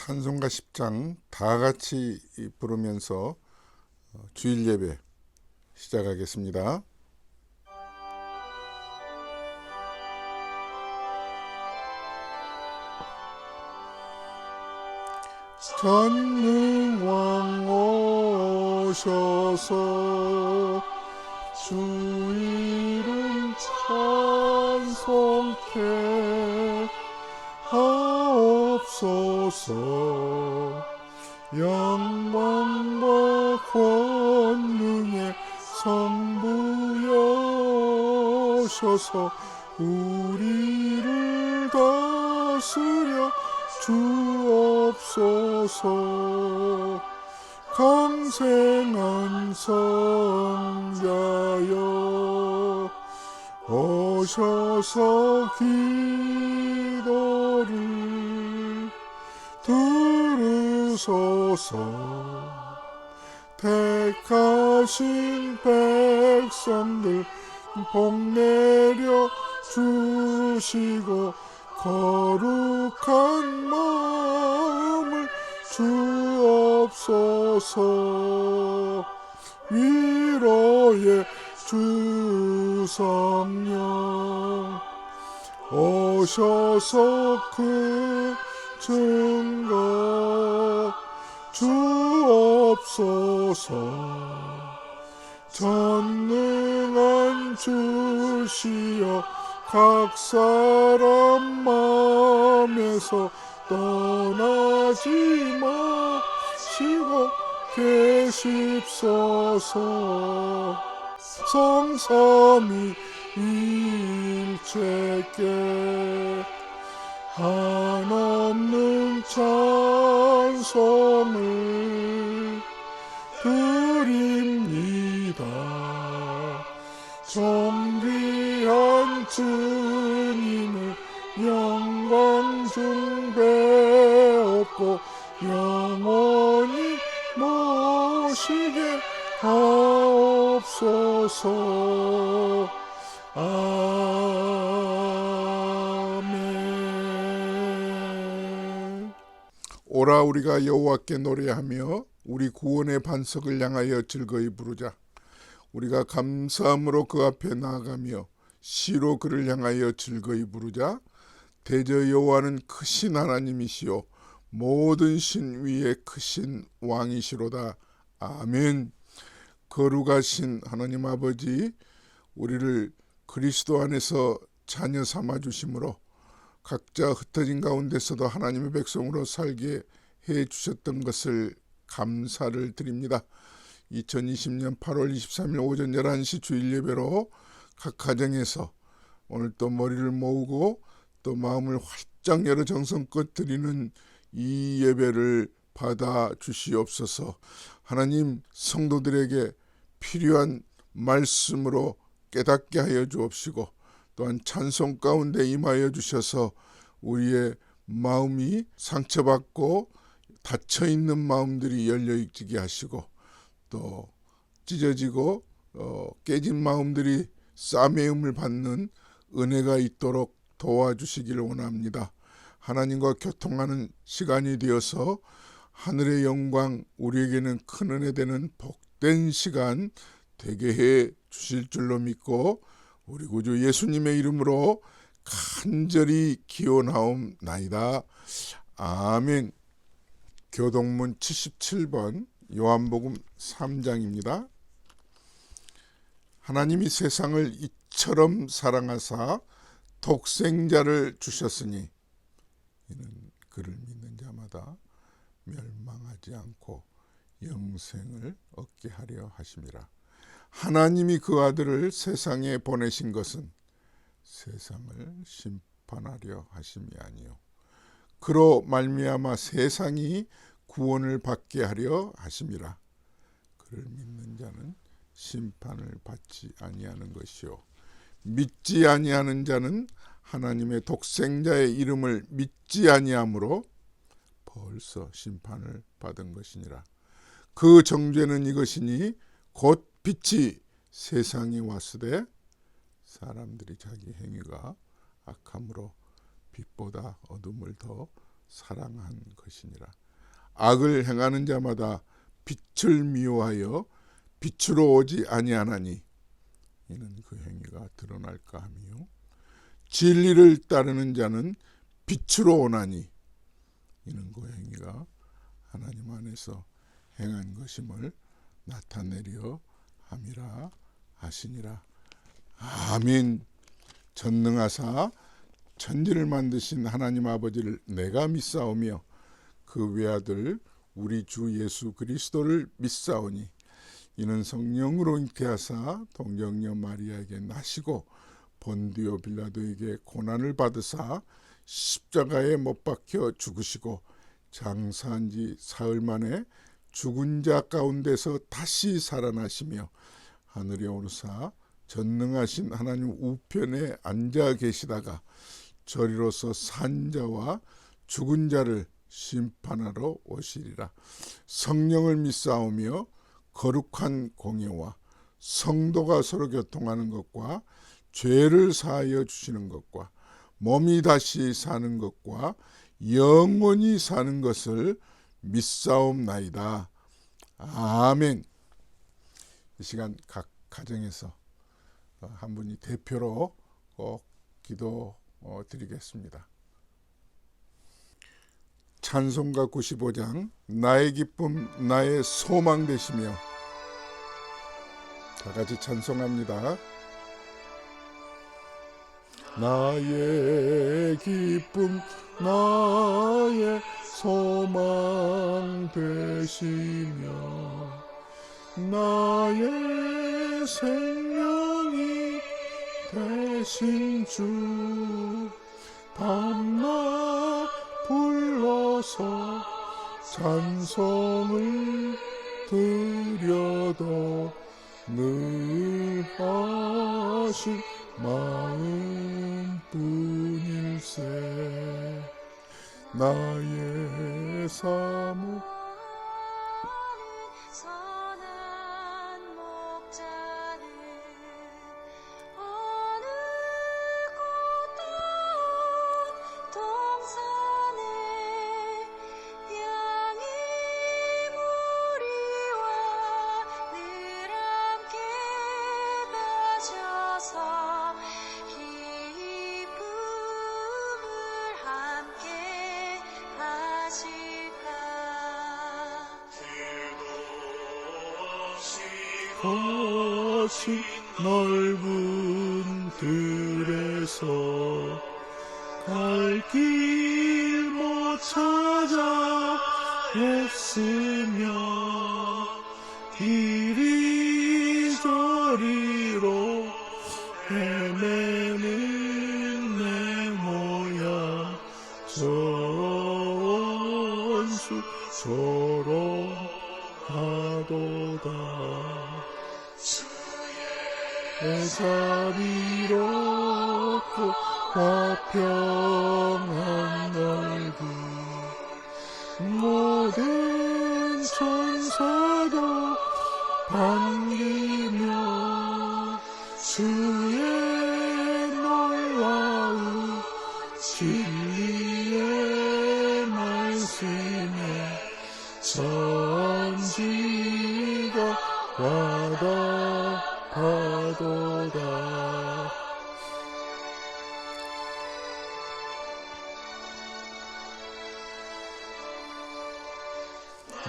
찬송가 10장 다 같이 부르면서 주일 예배 시작하겠습니다. 전능왕 오셔서 주 이름 찬송케 하옵소서. 영광과 권능의 성부여셔서 우리를 다스려 주옵소서. 강생한 성자여 오셔서 기도를 들으소서. 택하신 백성들 복내려 주시고 거룩한 마음을 주옵소서. 위로의 주 성령 오셔서 그 증거 주옵소서. 전능한 주시여 각 사람 마음에서 떠나지 마시고 계십소서. 성삼위 일체께 한없는 찬송을 드립니다. 존귀한 주님을 영광 숭배하고 영원히 모시게 하옵소서. 아멘. 오라 우리가 여호와께 노래하며 우리 구원의 반석을 향하여 즐거이 부르자. 우리가 감사함으로 그 앞에 나아가며 시로 그를 향하여 즐거이 부르자. 대저 여호와는 크신 하나님이시요 모든 신 위에 크신 왕이시로다. 아멘. 거룩하신 하나님 아버지, 우리를 그리스도 안에서 자녀 삼아 주심으로 각자 흩어진 가운데서도 하나님의 백성으로 살게 해 주셨던 것을 감사를 드립니다. 2020년 8월 23일 오전 11시 주일 예배로 각 가정에서 오늘 또 머리를 모으고 또 마음을 활짝 열어 정성껏 드리는 이 예배를 받아 주시옵소서. 하나님, 성도들에게 필요한 말씀으로 깨닫게 하여 주옵시고 또한 찬송 가운데 임하여 주셔서 우리의 마음이 상처받고 닫혀있는 마음들이 열려있게 하시고 또 찢어지고 깨진 마음들이 싸매음을 받는 은혜가 있도록 도와주시기를 원합니다. 하나님과 교통하는 시간이 되어서 하늘의 영광, 우리에게는 큰 은혜 되는 복된 시간 되게 해 주실 줄로 믿고 우리 구주 예수님의 이름으로 간절히 기원하옵나이다. 아멘. 교동문 77번 요한복음 3장입니다. 하나님이 세상을 이처럼 사랑하사 독생자를 주셨으니 이는 그를 믿는 자마다 멸망하지 않고 영생을 얻게 하려 하심이라. 하나님이 그 아들을 세상에 보내신 것은 세상을 심판하려 하심이 아니요 그로 말미암아 세상이 구원을 받게 하려 하심이라. 그를 믿는 자는 심판을 받지 아니하는 것이요 믿지 아니하는 자는 하나님의 독생자의 이름을 믿지 아니하므로 벌써 심판을 받은 것이니라. 그 정죄는 이것이니 곧 빛이 세상에 왔으되 사람들이 자기 행위가 악함으로 빛보다 어둠을 더 사랑한 것이니라. 악을 행하는 자마다 빛을 미워하여 빛으로 오지 아니하나니 이는 그 행위가 드러날까 하며, 진리를 따르는 자는 빛으로 오나니 이는 그 행위가 하나님 안에서 행한 것임을 나타내려 함이라 하시니라. 아멘. 전능하사 천지를 만드신 하나님 아버지를 내가 믿사오며 그 외아들 우리 주 예수 그리스도를 믿사오니 이는 성령으로 잉태하사 동정녀 마리아에게 나시고 본디오 빌라도에게 고난을 받으사 십자가에 못 박혀 죽으시고 장사한 지 사흘 만에 죽은 자 가운데서 다시 살아나시며 하늘에 오르사 전능하신 하나님 우편에 앉아 계시다가 저리로서 산 자와 죽은 자를 심판하러 오시리라. 성령을 믿사오며 거룩한 공예와 성도가 서로 교통하는 것과 죄를 사하여 주시는 것과 몸이 다시 사는 것과 영원히 사는 것을 믿사옵나이다. 아멘. 이 시간 각 가정에서 한 분이 대표로 꼭 기도 드리겠습니다. 찬송가 95장 나의 기쁨 나의 소망 되시며, 다 같이 찬송합니다. 나의 기쁨 나의 소망 되시며 나의 생명이 되신 주, 밤낮 불러서 찬송을 드려도 늘 하신 마음뿐일세. 나의 사모 거친 넓은 들에서 갈 길 못 찾아 애쓰며 이리저리로 헤매는 내 모양 전수처럼 하도다. 자비롭고 화평한 넓은 모든 천사도 반기며 주의 놀라운 진리의 말씀에 천지가 와닿아도다.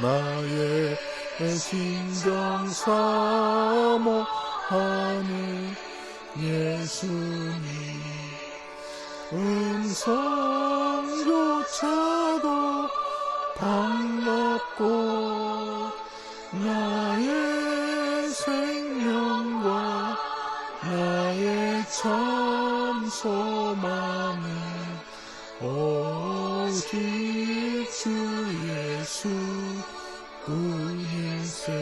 나의 진정 사모하는 예수님, 음성조차도 반갑고 나의 생명과 나의 참 소망은 오직 주 예수 뿐일세.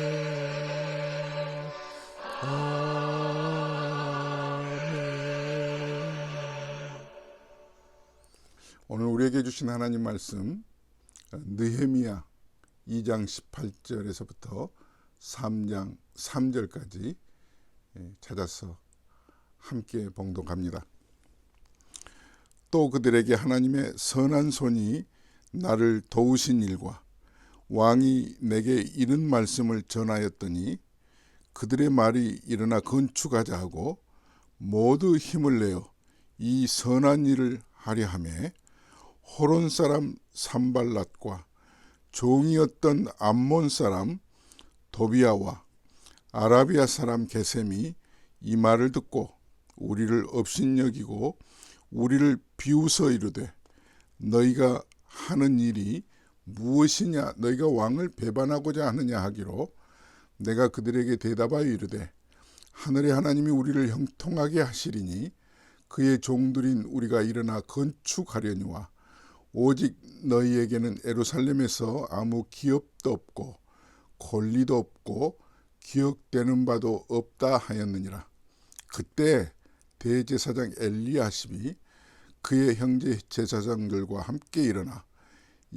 아멘. 오늘 우리에게 주신 하나님 말씀, 느헤미야 2장 18절에서부터 3장 3절까지 찾아서 함께 봉독합니다. 또 그들에게 하나님의 선한 손이 나를 도우신 일과 왕이 내게 이런 말씀을 전하였더니 그들의 말이 일어나 건축하자 하고 모두 힘을 내어 이 선한 일을 하려 하며 호론 사람 산발랏과 종이었던 암몬 사람 도비아와 아라비아 사람 게셈이 이 말을 듣고 우리를 업신여기고 우리를 비웃어 이르되 너희가 하는 일이 무엇이냐, 너희가 왕을 배반하고자 하느냐 하기로 내가 그들에게 대답하여 이르되 하늘의 하나님이 우리를 형통하게 하시리니 그의 종들인 우리가 일어나 건축하려니와 오직 너희에게는 예루살렘에서 아무 기업도 없고 권리도 없고 기억되는 바도 없다 하였느니라. 그때 대제사장 엘리야십이 그의 형제 제사장들과 함께 일어나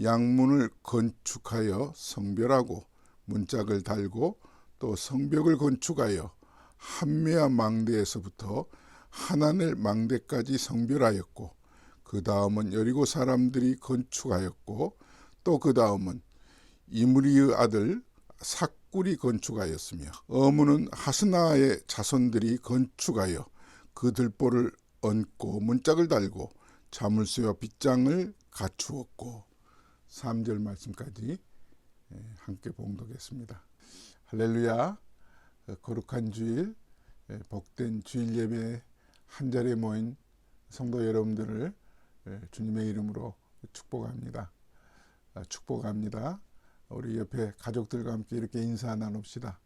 양문을 건축하여 성별하고 문짝을 달고 또 성벽을 건축하여 한메아 망대에서부터 하나넬 망대까지 성별하였고 그 다음은 여리고 사람들이 건축하였고 또 그 다음은 이므리의 아들 삭굴이 건축하였으며 어문은 하스나의 자손들이 건축하여 그 들보를 얹고 문짝을 달고 자물쇠와 빗장을 갖추었고 3절 말씀까지 함께 봉독했습니다. 할렐루야. 거룩한 주일, 복된 주일 예배 한 자리에 모인 성도 여러분들을 주님의 이름으로 축복합니다. 축복합니다. 우리 옆에 가족들과 함께 이렇게 인사 나눕시다.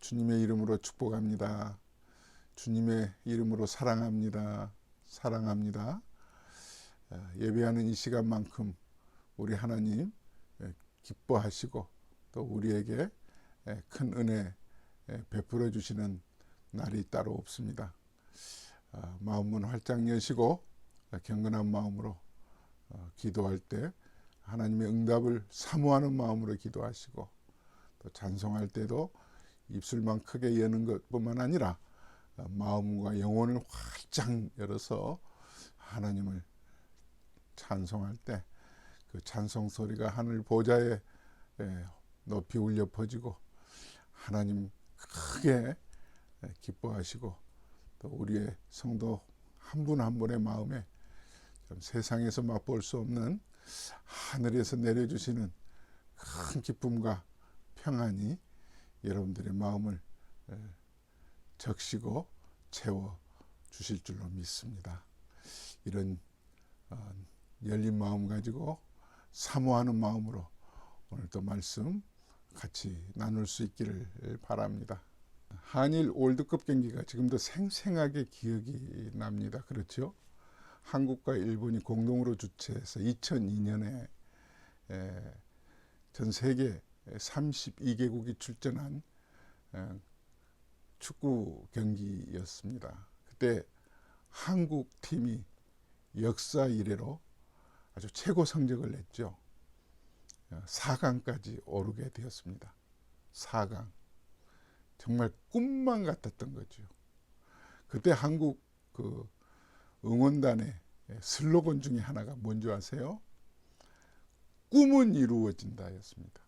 주님의 이름으로 축복합니다. 주님의 이름으로 사랑합니다. 사랑합니다. 예배하는 이 시간만큼 우리 하나님 기뻐하시고 또 우리에게 큰 은혜 베풀어 주시는 날이 따로 없습니다. 마음은 활짝 여시고 경건한 마음으로 기도할 때 하나님의 응답을 사모하는 마음으로 기도하시고 또 찬송할 때도 입술만 크게 여는 것뿐만 아니라 마음과 영혼을 활짝 열어서 하나님을 찬송할 때 그 찬송 소리가 하늘 보좌에 높이 울려 퍼지고 하나님 크게 기뻐하시고 또 우리의 성도 한 분 한 분의 마음에 좀 세상에서 맛볼 수 없는 하늘에서 내려주시는 큰 기쁨과 평안이 여러분들의 마음을 적시고 채워 주실 줄로 믿습니다. 이런 열린 마음 가지고 사모하는 마음으로 오늘도 말씀 같이 나눌 수 있기를 바랍니다. 한일 월드컵 경기가 지금도 생생하게 기억이 납니다. 그렇죠? 한국과 일본이 공동으로 주최해서 2002년에 전 세계 32개국이 출전한 축구 경기였습니다. 그때 한국 팀이 역사 이래로 아주 최고 성적을 냈죠. 4강까지 오르게 되었습니다. 4강. 정말 꿈만 같았던 거죠. 그때 한국 그 응원단의 슬로건 중에 하나가 뭔지 아세요? 꿈은 이루어진다 였습니다.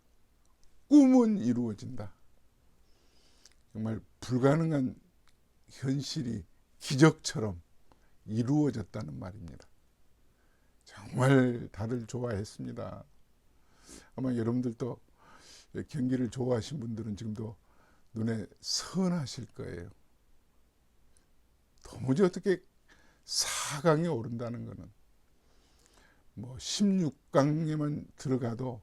꿈은 이루어진다. 정말 불가능한 현실이 기적처럼 이루어졌다는 말입니다. 정말 다들 좋아했습니다. 아마 여러분들도 경기를 좋아하신 분들은 지금도 눈에 선하실 거예요. 도무지 어떻게 4강에 오른다는 것은 뭐 16강에만 들어가도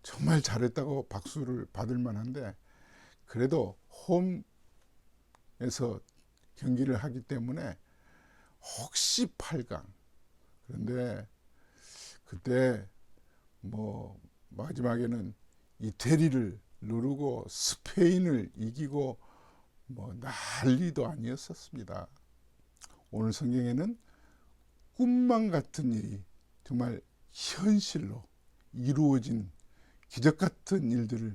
정말 잘했다고 박수를 받을 만한데 그래도 홈에서 경기를 하기 때문에 혹시 8강. 그런데 그때 뭐 마지막에는 이태리를 누르고 스페인을 이기고 뭐 난리도 아니었었습니다. 오늘 성경에는 꿈만 같은 일이 정말 현실로 이루어진 기적 같은 일들을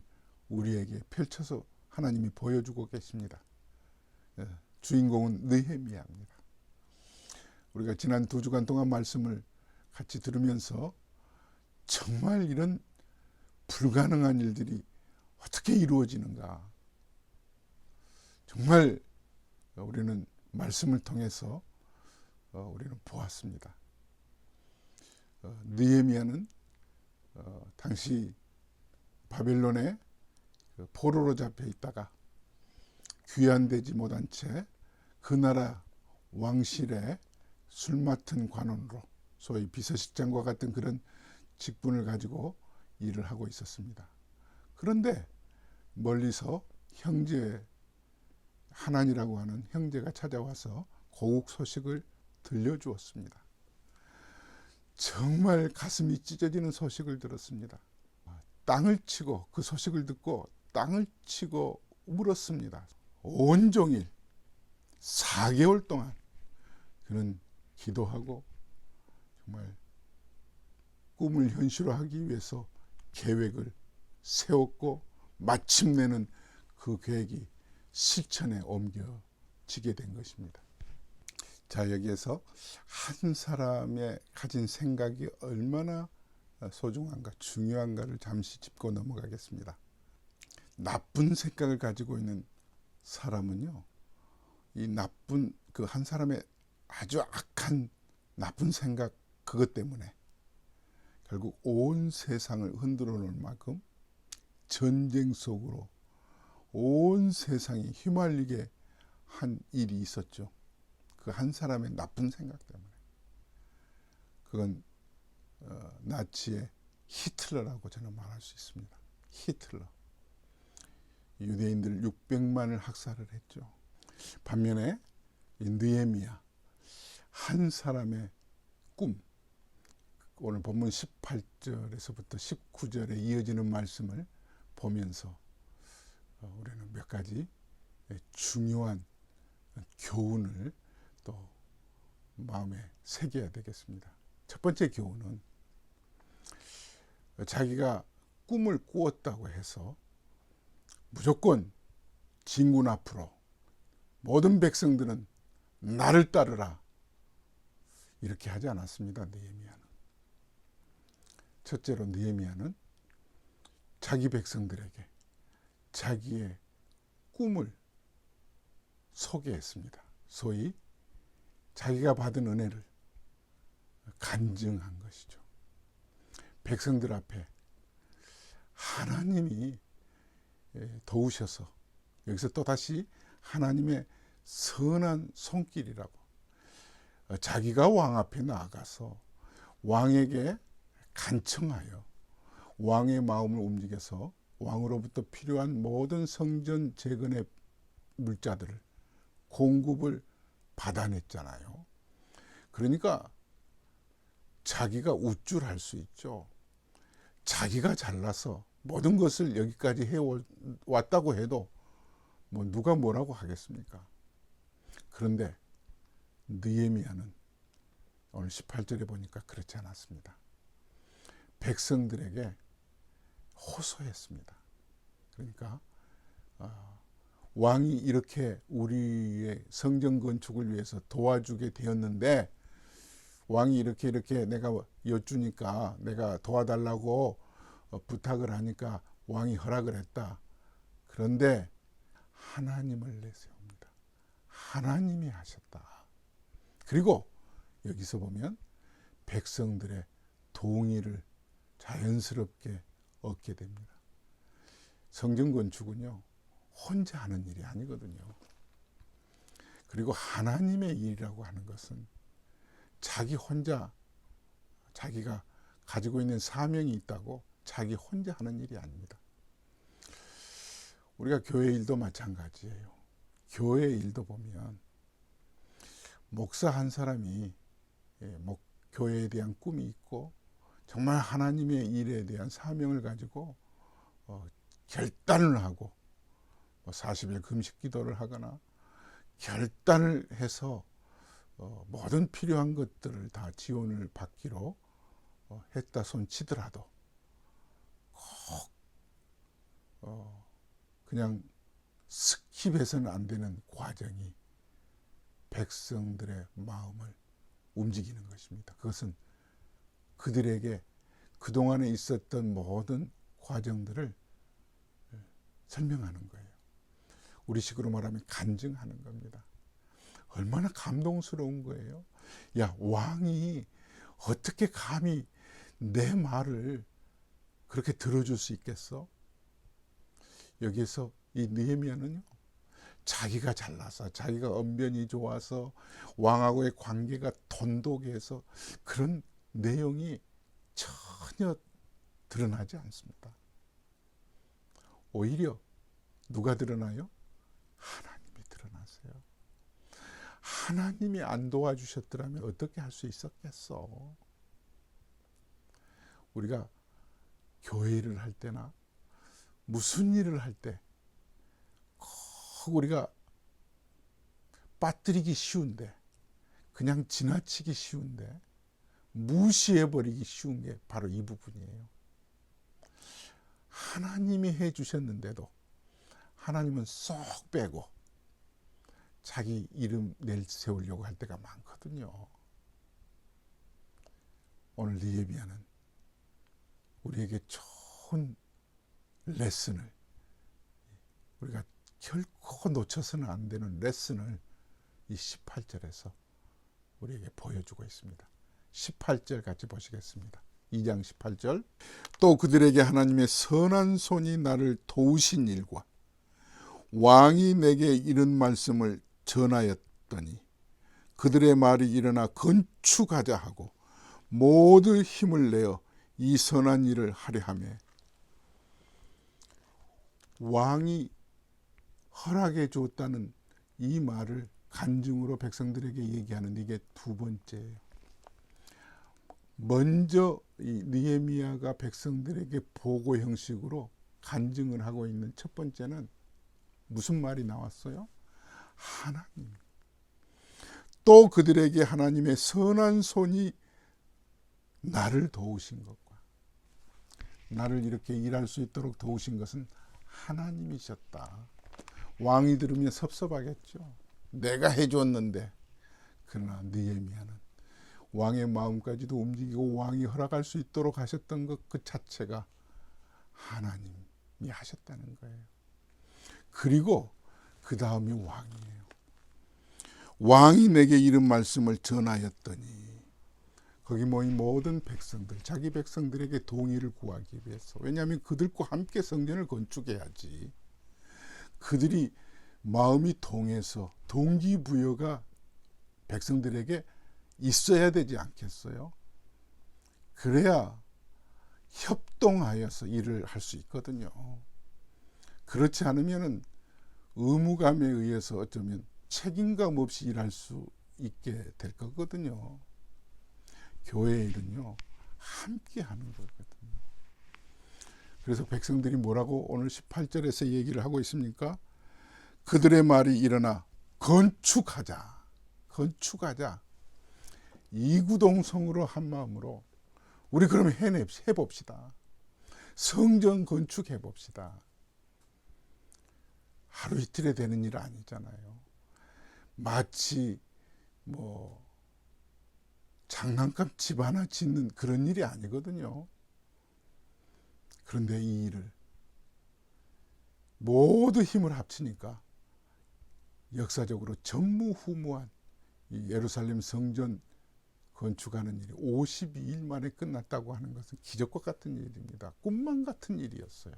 우리에게 펼쳐서 하나님이 보여주고 계십니다. 주인공은 느헤미야입니다. 우리가 지난 2주간 동안 말씀을 같이 들으면서 정말 이런 불가능한 일들이 어떻게 이루어지는가. 정말 우리는 말씀을 통해서 우리는 보았습니다. 느헤미야는 당시 바벨론에 포로로 잡혀 있다가 귀환되지 못한 채 그 나라 왕실의 술 맡은 관원으로, 소위 비서실장과 같은 그런 직분을 가지고 일을 하고 있었습니다. 그런데 멀리서 형제 하난이라고 하는 형제가 찾아와서 고국 소식을 들려주었습니다. 정말 가슴이 찢어지는 소식을 들었습니다. 땅을 치고, 그 소식을 듣고 땅을 치고 울었습니다. 온종일 4개월 동안 그는 기도하고 정말 꿈을 현실화하기 위해서 계획을 세웠고, 마침내는 그 계획이 실천에 옮겨지게 된 것입니다. 자, 여기에서 한 사람의 가진 생각이 얼마나 소중한가, 중요한가를 잠시 짚고 넘어가겠습니다. 나쁜 생각을 가지고 있는 사람은요, 이 나쁜 그 한 사람의 아주 악한 나쁜 생각, 그것 때문에 결국 온 세상을 흔들어 놓을 만큼 전쟁 속으로 온 세상이 휘말리게 한 일이 있었죠. 그 한 사람의 나쁜 생각 때문에. 그건 나치의 히틀러라고 저는 말할 수 있습니다. 히틀러. 유대인들 600만을 학살을 했죠. 반면에 이 느헤미야, 한 사람의 꿈, 오늘 본문 18절에서부터 19절에 이어지는 말씀을 보면서 우리는 몇 가지 중요한 교훈을 또 마음에 새겨야 되겠습니다. 첫 번째 교훈은, 자기가 꿈을 꾸었다고 해서 무조건 진군 앞으로 모든 백성들은 나를 따르라, 이렇게 하지 않았습니다. 느헤미야는. 첫째로 느헤미야는 자기 백성들에게 자기의 꿈을 소개했습니다. 소위 자기가 받은 은혜를 간증한 것이죠. 백성들 앞에 하나님이 도우셔서, 여기서 또다시 하나님의 선한 손길이라고, 자기가 왕 앞에 나아가서 왕에게 간청하여 왕의 마음을 움직여서 왕으로부터 필요한 모든 성전 재건의 물자들을, 공급을 받아냈잖아요. 그러니까 자기가 우쭐할 수 있죠. 자기가 잘나서 모든 것을 여기까지 해왔다고 해도 뭐 누가 뭐라고 하겠습니까? 그런데 느헤미야는 오늘 18절에 보니까 그렇지 않았습니다. 백성들에게 호소했습니다. 그러니까 왕이 이렇게 우리의 성전 건축을 위해서 도와주게 되었는데, 왕이 이렇게 내가 여쭈니까, 내가 도와달라고 부탁을 하니까 왕이 허락을 했다. 그런데 하나님을 내세웁니다. 하나님이 하셨다. 그리고 여기서 보면 백성들의 동의를 자연스럽게 얻게 됩니다. 성전 건축은요, 혼자 하는 일이 아니거든요. 그리고 하나님의 일이라고 하는 것은 자기 혼자, 자기가 가지고 있는 사명이 있다고 자기 혼자 하는 일이 아닙니다. 우리가 교회 일도 마찬가지예요. 교회 일도 보면 목사 한 사람이 교회에 대한 꿈이 있고 정말 하나님의 일에 대한 사명을 가지고 결단을 하고 40일 금식 기도를 하거나 결단을 해서 모든 필요한 것들을 다 지원을 받기로 했다 손 치더라도 꼭 그냥 스킵해서는 안 되는 과정이 백성들의 마음을 움직이는 것입니다. 그것은 그들에게 그동안에 있었던 모든 과정들을 설명하는 거예요. 우리식으로 말하면 간증하는 겁니다. 얼마나 감동스러운 거예요. 야, 왕이 어떻게 감히 내 말을 그렇게 들어줄 수 있겠어? 여기에서 이 느헤미야는요, 자기가 잘나서, 자기가 언변이 좋아서, 왕하고의 관계가 돈독해서 그런 내용이 전혀 드러나지 않습니다. 오히려 누가 드러나요? 하나님이 드러나세요. 하나님이 안 도와주셨더라면 어떻게 할 수 있었겠어? 우리가 교회 일을 할 때나 무슨 일을 할 때 꼭 우리가 빠뜨리기 쉬운데, 그냥 지나치기 쉬운데, 무시해버리기 쉬운 게 바로 이 부분이에요. 하나님이 해주셨는데도 하나님은 쏙 빼고 자기 이름 내세우려고 할 때가 많거든요. 오늘 느헤미야는 우리에게 좋은 레슨을, 우리가 결코 놓쳐서는 안 되는 레슨을 이 18절에서 우리에게 보여주고 있습니다. 18절 같이 보시겠습니다. 2장 18절. 또 그들에게 하나님의 선한 손이 나를 도우신 일과 왕이 내게 이런 말씀을 전하였더니 그들의 말이 일어나 건축하자 하고 모두 힘을 내어 이 선한 일을 하려 하며, 왕이 허락해 줬다는 이 말을 간증으로 백성들에게 얘기하는 이게 두 번째예요. 먼저 이 느헤미야가 백성들에게 보고 형식으로 간증을 하고 있는 첫 번째는 무슨 말이 나왔어요? 하나님. 또 그들에게 하나님의 선한 손이 나를 도우신 것과, 나를 이렇게 일할 수 있도록 도우신 것은 하나님이셨다. 왕이 들으면 섭섭하겠죠. 내가 해줬는데. 그러나 느헤미야는 왕의 마음까지도 움직이고 왕이 허락할 수 있도록 하셨던 것 그 자체가 하나님이 하셨다는 거예요. 그리고 그 다음이 왕이에요. 왕이 내게 이런 말씀을 전하였더니, 거기 모인 모든 백성들, 자기 백성들에게 동의를 구하기 위해서, 왜냐하면 그들과 함께 성전을 건축해야지, 그들이 마음이 통해서 동기부여가 백성들에게 있어야 되지 않겠어요? 그래야 협동하여서 일을 할 수 있거든요. 그렇지 않으면 의무감에 의해서 어쩌면 책임감 없이 일할 수 있게 될 거거든요. 교회 일은요, 함께 하는 거거든요. 그래서 백성들이 뭐라고 오늘 18절에서 얘기를 하고 있습니까? 그들의 말이 일어나 건축하자. 건축하자. 이구동성으로 한 마음으로 우리 그러면 해봅시다. 성전 건축해 봅시다. 하루 이틀에 되는 일 아니잖아요. 마치 장난감 집 하나 짓는 그런 일이 아니거든요. 그런데 이 일을 모두 힘을 합치니까 역사적으로 전무후무한 이 예루살렘 성전 건축하는 일이 52일 만에 끝났다고 하는 것은 기적과 같은 일입니다. 꿈만 같은 일이었어요.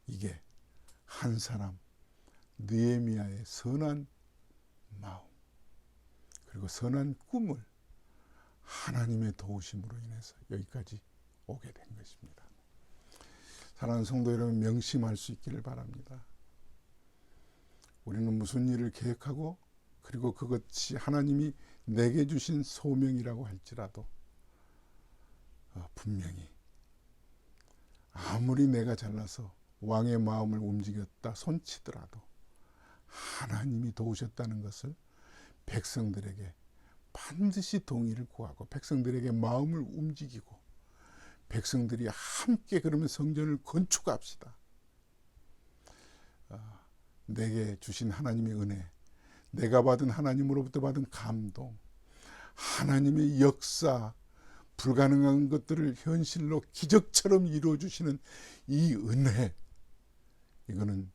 이게 한 사람 느헤미야의 선한 마음, 그리고 선한 꿈을 하나님의 도우심으로 인해서 여기까지 오게 된 것입니다. 사랑하는 성도 여러분, 명심할 수 있기를 바랍니다. 우리는 무슨 일을 계획하고, 그리고 그것이 하나님이 내게 주신 소명이라고 할지라도 분명히 아무리 내가 잘나서 왕의 마음을 움직였다 손치더라도 하나님이 도우셨다는 것을 백성들에게 반드시 동의를 구하고, 백성들에게 마음을 움직이고, 백성들이 함께 그러면 성전을 건축합시다. 내게 주신 하나님의 은혜, 내가 받은 하나님으로부터 받은 감동, 하나님의 역사, 불가능한 것들을 현실로 기적처럼 이루어주시는 이 은혜, 이거는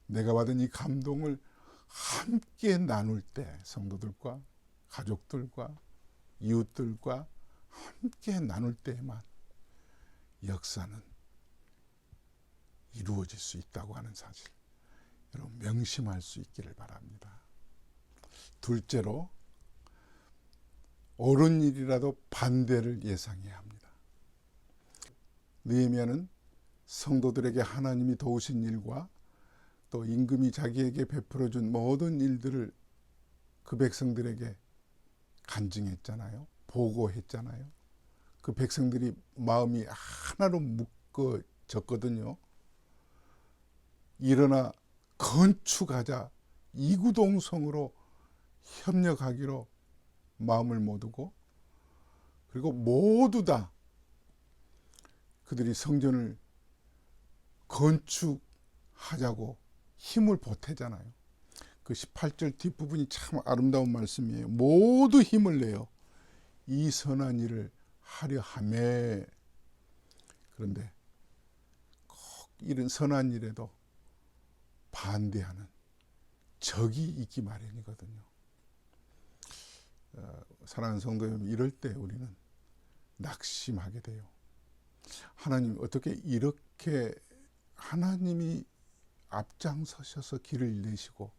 내가 받은 이 감동을 함께 나눌 때, 성도들과 가족들과 이웃들과 함께 나눌 때에만 역사는 이루어질 수 있다고 하는 사실, 여러분 명심할 수 있기를 바랍니다. 둘째로, 옳은 일이라도 반대를 예상해야 합니다. 느헤미야는 성도들에게 하나님이 도우신 일과 또 임금이 자기에게 베풀어준 모든 일들을 그 백성들에게 간증했잖아요. 보고했잖아요. 그 백성들이 마음이 하나로 묶어졌거든요. 일어나 건축하자, 이구동성으로 협력하기로 마음을 모두고, 그리고 모두 다 그들이 성전을 건축하자고 힘을 보태잖아요. 그 18절 뒷부분이 참 아름다운 말씀이에요. 모두 힘을 내요 이 선한 일을 하려 하매. 그런데 꼭 이런 선한 일에도 반대하는 적이 있기 마련이거든요. 사랑하는 성도 여러분, 이럴 때 우리는 낙심하게 돼요. 하나님 어떻게 이렇게 하나님이 앞장서셔서 길을 내시고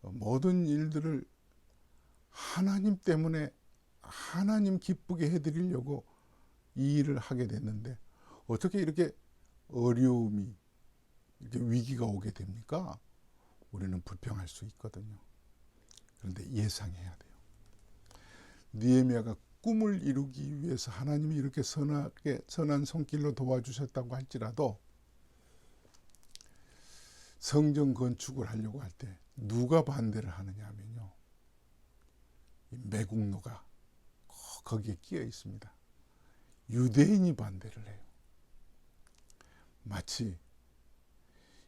모든 일들을 하나님 때문에 하나님 기쁘게 해드리려고 이 일을 하게 됐는데 어떻게 이렇게 어려움이, 이렇게 위기가 오게 됩니까? 우리는 불평할 수 있거든요. 그런데 예상해야 돼요. 느헤미야가 꿈을 이루기 위해서 하나님이 이렇게 선한 손길로 도와주셨다고 할지라도 성전 건축을 하려고 할 때 누가 반대를 하느냐 하면요, 매국노가 거기에 끼어 있습니다. 유대인이 반대를 해요. 마치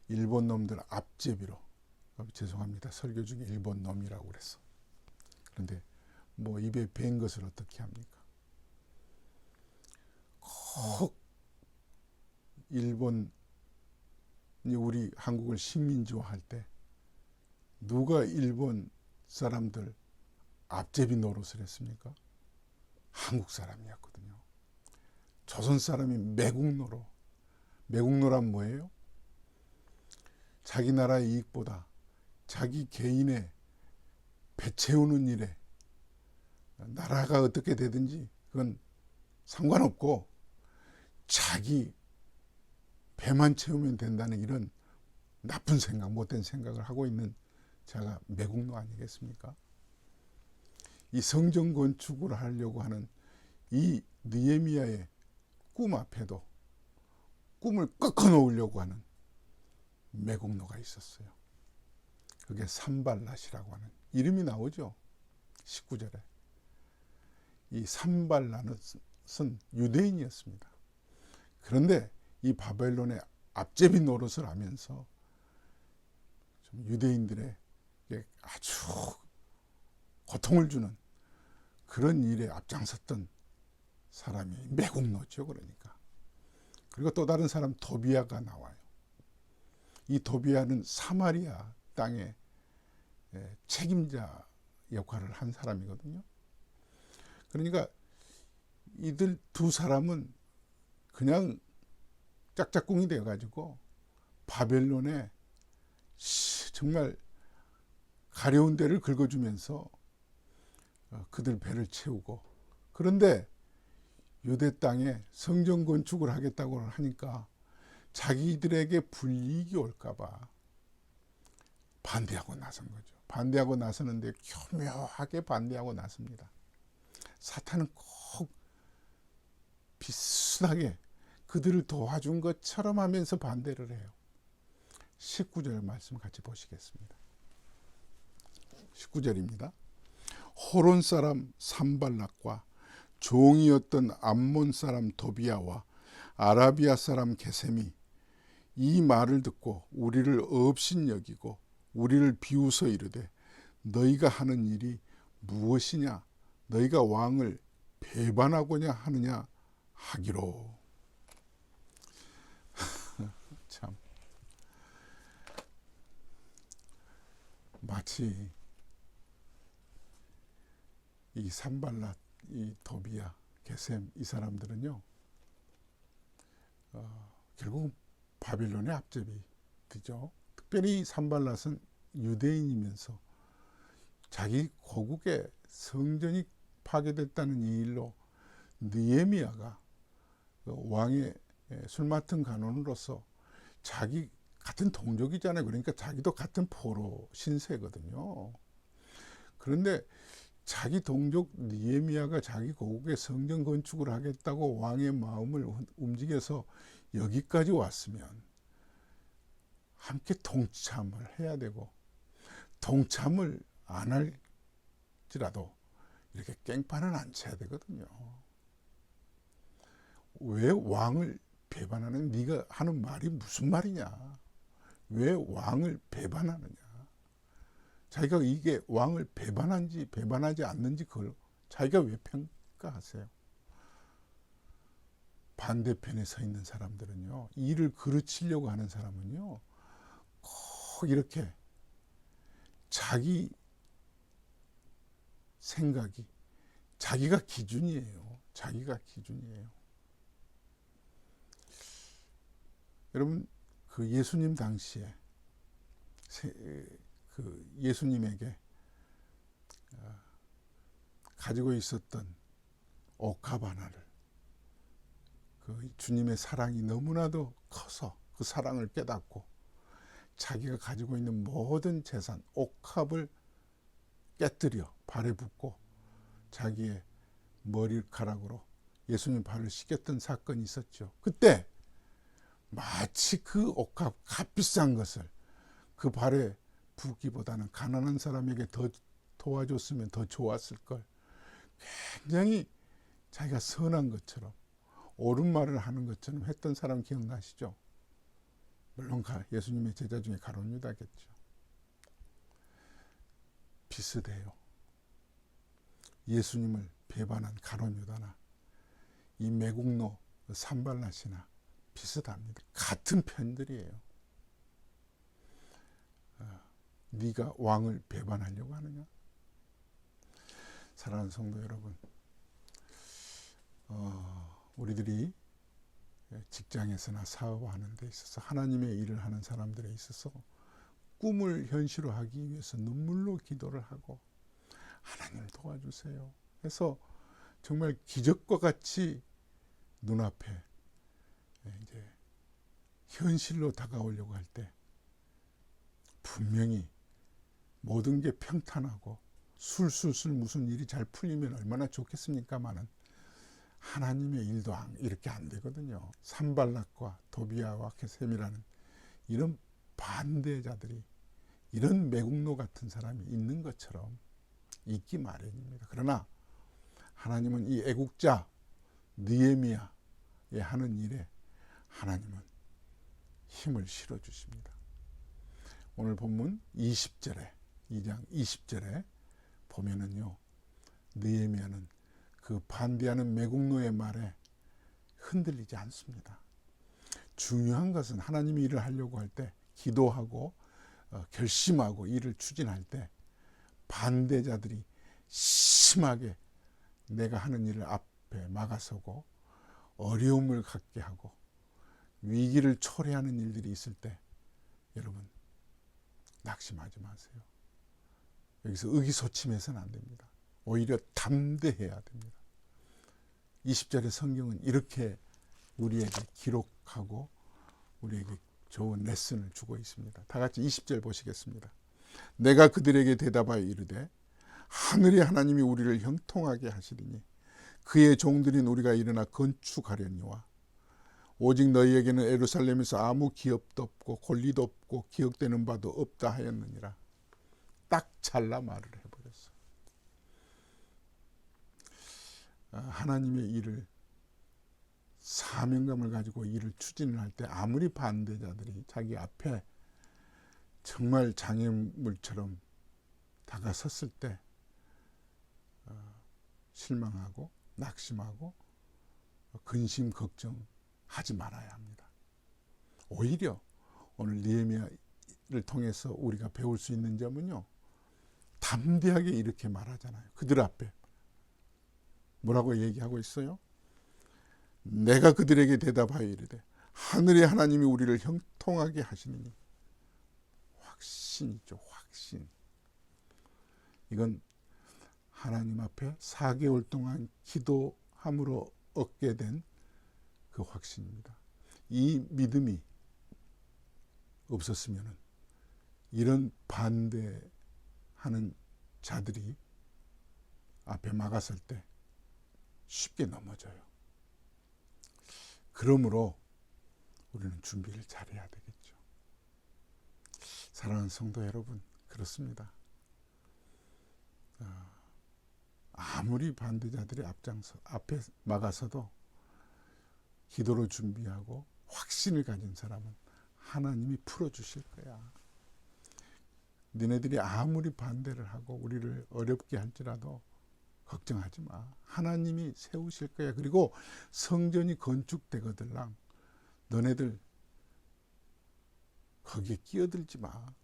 일본 놈들 앞제비로, 죄송합니다, 설교 중에 일본 놈이라고 그랬어. 그런데 뭐 입에 밴 것을 어떻게 합니까? 꼭 일본이 우리 한국을 식민지화할 때 누가 일본 사람들 앞제비 노릇을 했습니까? 한국 사람이었거든요. 조선 사람이 매국노로. 매국노란 뭐예요? 자기 나라의 이익보다 자기 개인의 배 채우는 일에 나라가 어떻게 되든지 그건 상관없고 자기 배만 채우면 된다는 이런 나쁜 생각, 못된 생각을 하고 있는 자가 매국노 아니겠습니까? 이 성전 건축을 하려고 하는 이 느헤미야의 꿈 앞에도 꿈을 꺾어 놓으려고 하는 매국노가 있었어요. 그게 산발랏이라고 하는 이름이 나오죠. 19절에. 이 산발랏은 유대인이었습니다. 그런데 이 바벨론의 앞제비 노릇을 하면서 좀 유대인들의 아주 고통을 주는 그런 일에 앞장섰던 사람이 매국노죠. 그러니까. 그리고 또 다른 사람 도비아가 나와요. 이 도비아는 사마리아 땅의 책임자 역할을 한 사람이거든요. 그러니까 이들 두 사람은 그냥 짝짝꿍이 되어가지고 바벨론에 정말 가려운 데를 긁어주면서 그들 배를 채우고, 그런데 유대 땅에 성전 건축을 하겠다고 하니까 자기들에게 불이익이 올까봐 반대하고 나선 거죠. 반대하고 나서는데 교묘하게 반대하고 나섭니다. 사탄은 꼭 비슷하게 그들을 도와준 것처럼 하면서 반대를 해요. 19절 말씀 같이 보시겠습니다. 19절입니다. 호론 사람 산발락과 종이었던 암몬 사람 도비아와 아라비아 사람 게셈이 이 말을 듣고 우리를 업신여기고 우리를 비웃어 이르되 너희가 하는 일이 무엇이냐? 너희가 왕을 배반하고냐 하느냐 하기로. 참 마치 이 산발랏, 이 도비야, 게셈, 이 사람들은요, 결국 바빌론의 앞제비죠. 특별히 산발랏은 유대인이면서 자기 고국의 성전이 파괴됐다는 이 일로 느헤미야가 왕의 술 맡은 간원으로서 자기 같은 동족이잖아요. 그러니까 자기도 같은 포로 신세거든요. 그런데 자기 동족 느헤미야가 자기 고국의 성전 건축을 하겠다고 왕의 마음을 움직여서 여기까지 왔으면 함께 동참을 해야 되고, 동참을 안 할지라도 이렇게 깽판은 안 쳐야 되거든요. 왜 왕을 배반하는, 네가 하는 말이 무슨 말이냐, 왜 왕을 배반하느냐, 자기가 이게 왕을 배반한지 배반하지 않는지 그걸 자기가 왜 평가하세요? 반대편에 서 있는 사람들은요, 일을 그르치려고 하는 사람은요, 꼭 이렇게 자기 생각이, 자기가 기준이에요. 자기가 기준이에요. 여러분, 그 예수님 당시에 그 예수님에게 가지고 있었던 옥합 하나를, 그 주님의 사랑이 너무나도 커서 그 사랑을 깨닫고 자기가 가지고 있는 모든 재산, 옥합을 깨뜨려 발에 붓고 자기의 머리카락으로 예수님 발을 씻겼던 사건이 있었죠. 그때 마치 그 옥합, 값비싼 것을 그 발에 붓기보다는 가난한 사람에게 더 도와줬으면 더 좋았을 걸, 굉장히 자기가 선한 것처럼, 옳은 말을 하는 것처럼 했던 사람 기억나시죠? 물론 예수님의 제자 중에 가룟 유다겠죠. 비슷해요. 예수님을 배반한 가룟 유다나 이 매국노 산발랏이나 비슷합니다. 같은 편들이에요. 네가 왕을 배반하려고 하느냐? 사랑하는 성도 여러분, 우리들이 직장에서나 사업하는 데 있어서, 하나님의 일을 하는 사람들에 있어서 꿈을 현실화하기 위해서 눈물로 기도를 하고, 하나님 도와주세요 해서 정말 기적과 같이 눈앞에 이제 현실로 다가오려고 할 때 분명히 모든 게 평탄하고 술술술 무슨 일이 잘 풀리면 얼마나 좋겠습니까마는 하나님의 일도 이렇게 안 되거든요. 산발랏과 도비야와 게셈이라는 이런 반대자들이, 이런 매국노 같은 사람이 있는 것처럼 있기 마련입니다. 그러나 하나님은 이 애국자 느헤미야의 하는 일에 하나님은 힘을 실어 주십니다. 오늘 본문 20절에, 2장 20절에 보면은요, 느헤미야는 그 반대하는 매국노의 말에 흔들리지 않습니다. 중요한 것은 하나님이 일을 하려고 할 때, 기도하고 결심하고 일을 추진할 때 반대자들이 심하게 내가 하는 일을 앞에 막아서고 어려움을 갖게 하고 위기를 초래하는 일들이 있을 때, 여러분 낙심하지 마세요. 여기서 의기소침해서는 안 됩니다. 오히려 담대해야 됩니다. 20절의 성경은 이렇게 우리에게 기록하고 우리에게 좋은 레슨을 주고 있습니다. 다 같이 20절 보시겠습니다. 내가 그들에게 대답하여 이르되 하늘의 하나님이 우리를 형통하게 하시리니 그의 종들인 우리가 일어나 건축하려니와 오직 너희에게는 예루살렘에서 아무 기업도 없고 권리도 없고 기억되는 바도 없다 하였느니라. 딱 잘라 말을 해버렸어. 하나님의 일을, 사명감을 가지고 일을 추진을 할 때 아무리 반대자들이 자기 앞에 정말 장애물처럼 다가섰을 때 실망하고 낙심하고 근심 걱정하지 말아야 합니다. 오히려 오늘 느헤미야를 통해서 우리가 배울 수 있는 점은요, 담대하게 이렇게 말하잖아요. 그들 앞에 뭐라고 얘기하고 있어요? 내가 그들에게 대답하여 이르되 하늘의 하나님이 우리를 형통하게 하시느니. 확신이죠. 확신. 이건 하나님 앞에 4개월 동안 기도함으로 얻게 된 그 확신입니다. 이 믿음이 없었으면 이런 반대하는 자들이 앞에 막았을 때 쉽게 넘어져요. 그러므로 우리는 준비를 잘해야 되겠죠. 사랑하는 성도 여러분, 그렇습니다. 아무리 반대자들이 앞에 막아서도 기도로 준비하고 확신을 가진 사람은 하나님이 풀어주실 거야. 너네들이 아무리 반대를 하고 우리를 어렵게 할지라도 걱정하지 마. 하나님이 세우실 거야. 그리고 성전이 건축되거들랑 너네들 거기에 끼어들지 마.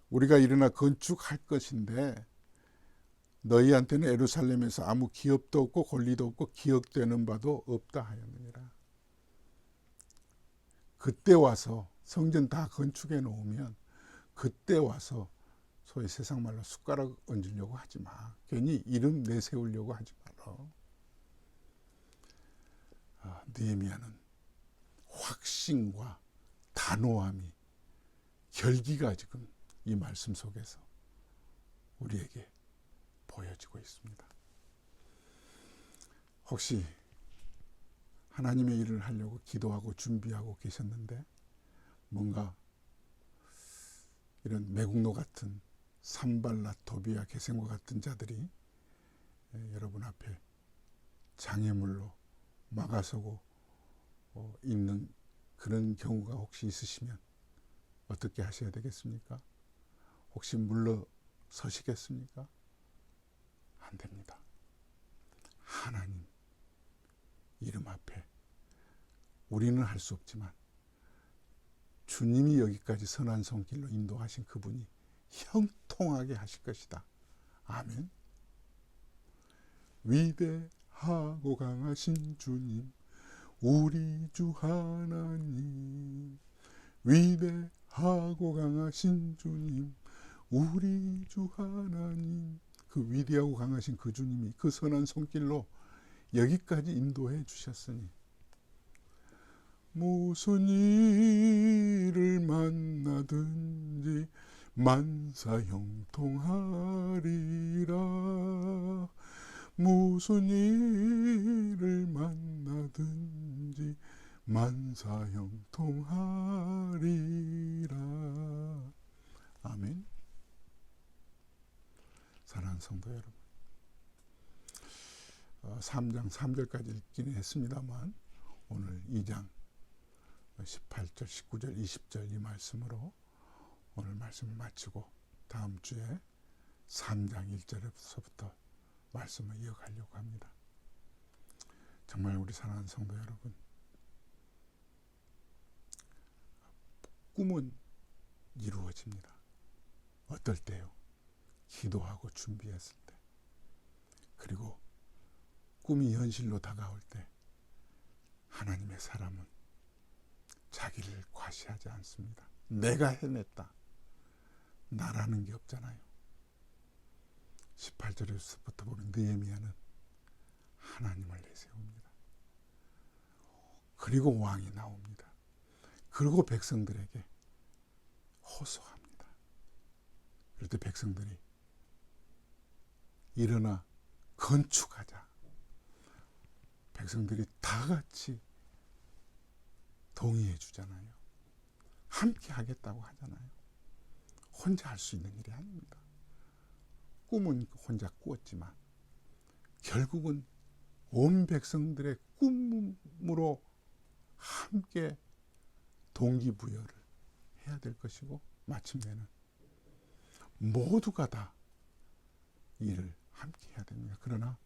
우리가 일어나 건축할 것인데 너희한테는 예루살렘에서 아무 기업도 없고 권리도 없고 기억되는 바도 없다 하였느니라. 그때 와서 성전 다 건축해 놓으면 그때 와서 소위 세상 말로 숟가락 얹으려고 하지 마. 괜히 이름 내세우려고 하지 마라. 느헤미야는 확신과 단호함이, 결기가 지금 이 말씀 속에서 우리에게 보여지고 있습니다. 혹시 하나님의 일을 하려고 기도하고 준비하고 계셨는데 뭔가 이런 매국노 같은 산발랏, 도비야, 게셈과 같은 자들이 여러분 앞에 장애물로 막아서고 있는 그런 경우가 혹시 있으시면 어떻게 하셔야 되겠습니까? 혹시 물러서시겠습니까? 안 됩니다. 하나님 이름 앞에 우리는 할 수 없지만 주님이 여기까지 선한 손길로 인도하신 그분이 형통하게 하실 것이다. 아멘. 위대하고 강하신 주님, 우리 주 하나님. 위대하고 강하신 주님, 우리 주 하나님. 그 위대하고 강하신 그 주님이 그 선한 손길로 여기까지 인도해 주셨으니 무슨 일을 만나든지 만사형통하리라. 무슨 일을 만나든지 만사형통하리라. 아멘. 사랑하는 성도 여러분, 3장 3절까지 읽기는 했습니다만 오늘 2장 18절, 19절, 20절 이 말씀으로 오늘 말씀을 마치고 다음 주에 3장 1절에서부터 말씀을 이어가려고 합니다. 정말 우리 사랑하는 성도 여러분, 꿈은 이루어집니다. 어떨 때요? 기도하고 준비했을 때. 그리고 꿈이 현실로 다가올 때 하나님의 사람은 자기를 과시하지 않습니다. 내가 해냈다. 나라는 게 없잖아요. 18절에서부터 보면 느헤미야는 하나님을 내세웁니다. 그리고 왕이 나옵니다. 그리고 백성들에게 호소합니다. 그럴 때 백성들이 일어나 건축하자. 백성들이 다 같이 동의해 주잖아요. 함께 하겠다고 하잖아요. 혼자 할 수 있는 일이 아닙니다. 꿈은 혼자 꾸었지만 결국은 온 백성들의 꿈으로 함께 동기부여를 해야 될 것이고 마침내는 모두가 다 일을 함께 해야 됩니다. 그러나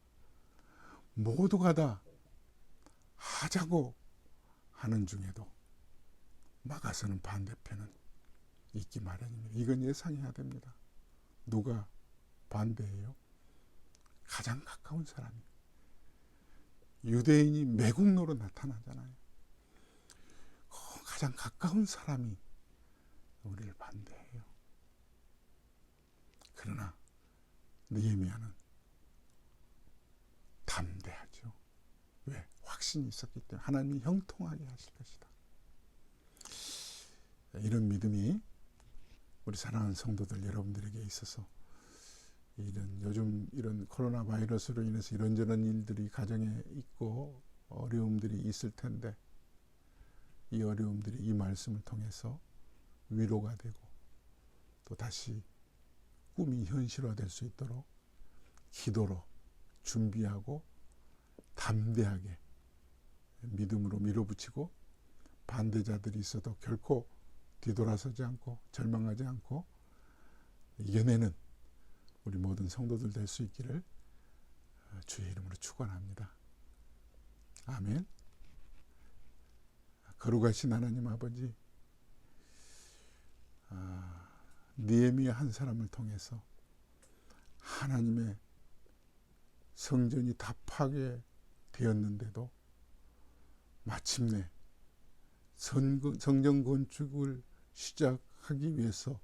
모두가 다 하자고 하는 중에도 막아서는 반대편은 있기 마련입니다. 이건 예상해야 됩니다. 누가 반대해요? 가장 가까운 사람이. 유대인이 매국노로 나타나잖아요. 가장 가까운 사람이 우리를 반대해요. 그러나 느헤미야는 담대하죠. 왜? 확신이 있었기 때문에 하나님이 형통하게 하실 것이다. 이런 믿음이 우리 사랑하는 성도들 여러분들에게 있어서 요즘 이런 코로나 바이러스로 인해서 이런저런 일들이 가정에 있고 어려움들이 있을 텐데 이 어려움들이 이 말씀을 통해서 위로가 되고 또 다시 꿈이 현실화될 수 있도록 기도로 준비하고 담대하게 믿음으로 밀어붙이고 반대자들이 있어도 결코 뒤돌아서지 않고 절망하지 않고 이겨내는 우리 모든 성도들 될 수 있기를 주의 이름으로 축원합니다. 아멘. 거룩하신 하나님 아버지, 느헤미야 한 사람을 통해서 하나님의 성전이 다 파괴되었는데도 마침내 성전 건축을 시작하기 위해서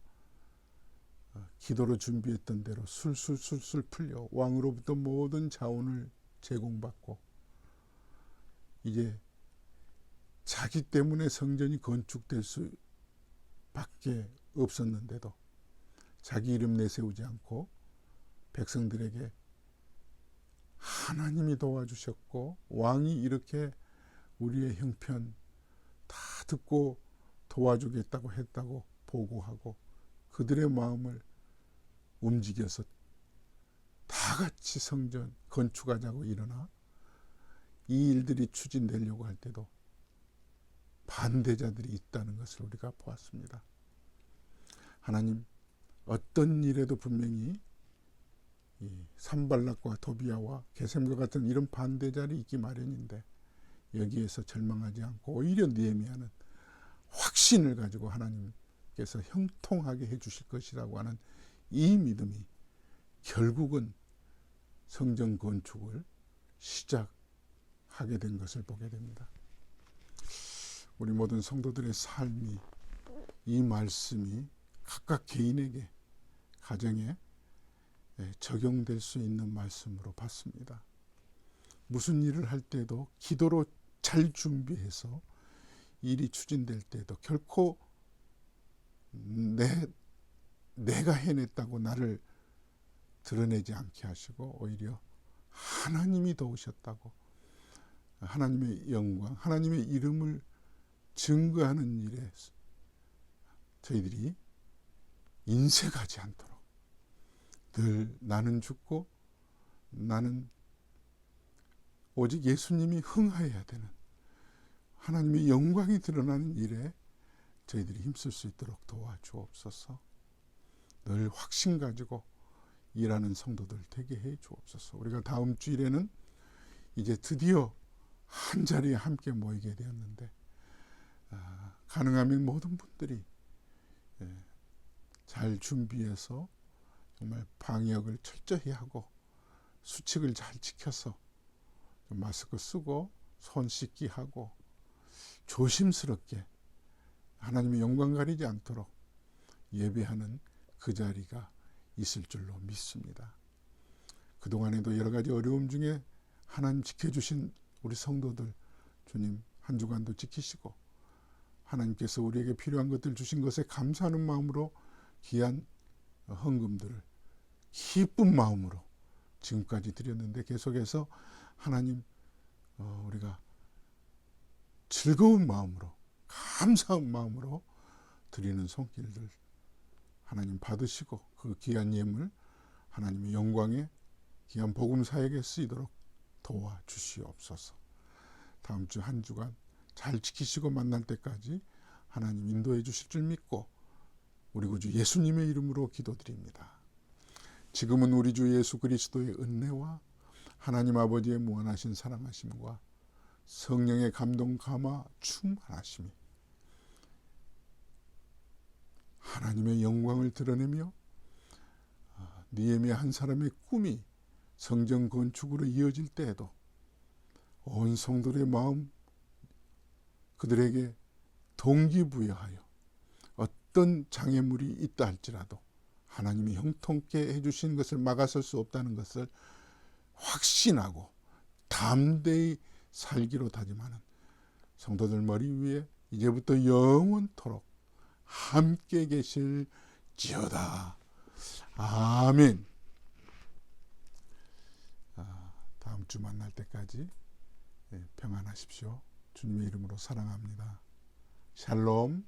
기도로 준비했던 대로 술술 풀려 왕으로부터 모든 자원을 제공받고 이제 자기 때문에 성전이 건축될 수밖에 없었는데도 자기 이름 내세우지 않고 백성들에게 하나님이 도와주셨고 왕이 이렇게 우리의 형편 다 듣고 도와주겠다고 했다고 보고하고 그들의 마음을 움직여서 다 같이 성전 건축하자고 일어나 이 일들이 추진되려고 할 때도 반대자들이 있다는 것을 우리가 보았습니다. 하나님, 어떤 일에도 분명히 이 산발락과 도비아와 게셈과 같은 이런 반대자들이 있기 마련인데 여기에서 절망하지 않고 오히려 느헤미야는 확신을 가지고 하나님께서 형통하게 해주실 것이라고 하는 이 믿음이 결국은 성전 건축을 시작하게 된 것을 보게 됩니다. 우리 모든 성도들의 삶이 이 말씀이 각각 개인에게 가정에 적용될 수 있는 말씀으로 봤습니다. 무슨 일을 할 때도 기도로 잘 준비해서 일이 추진될 때도 결코 내가 해냈다고 나를 드러내지 않게 하시고 오히려 하나님이 도우셨다고 하나님의 영광, 하나님의 이름을 증거하는 일에 저희들이 인색하지 않도록 늘 나는 죽고 나는 오직 예수님이 흥하여야 되는 하나님의 영광이 드러나는 일에 저희들이 힘쓸 수 있도록 도와주옵소서. 늘 확신 가지고 일하는 성도들 되게 해 주옵소서. 우리가 다음 주일에는 이제 드디어 한 자리에 함께 모이게 되었는데 가능하면 모든 분들이 잘 준비해서 정말 방역을 철저히 하고 수칙을 잘 지켜서 마스크 쓰고 손 씻기 하고 조심스럽게 하나님의 영광 가리지 않도록 예배하는 그 자리가 있을 줄로 믿습니다. 그동안에도 여러 가지 어려움 중에 하나님 지켜주신 우리 성도들 주님 한 주간도 지키시고 하나님께서 우리에게 필요한 것들 주신 것에 감사하는 마음으로 귀한 헌금들을 기쁜 마음으로 지금까지 드렸는데 계속해서 하나님 우리가 즐거운 마음으로 감사한 마음으로 드리는 손길들 하나님 받으시고 그 귀한 예물 하나님의 영광에 귀한 복음 사역에 쓰이도록 도와주시옵소서. 다음 주 한 주간 잘 지키시고 만날 때까지 하나님 인도해 주실 줄 믿고 우리 구주 예수님의 이름으로 기도드립니다. 지금은 우리 주 예수 그리스도의 은혜와 하나님 아버지의 무한하신 사랑하심과 성령의 감동 감화 충만하심이 하나님의 영광을 드러내며 느헤미야 한 사람의 꿈이 성전 건축으로 이어질 때에도 온 성도들의 마음 그들에게 동기부여하여 어떤 장애물이 있다 할지라도 하나님이 형통케 해주신 것을 막아설 수 없다는 것을 확신하고 담대히 살기로 다짐하는 성도들 머리 위에 이제부터 영원토록 함께 계실지어다. 아멘. 다음 주 만날 때까지 평안하십시오. 주님의 이름으로 사랑합니다. 샬롬.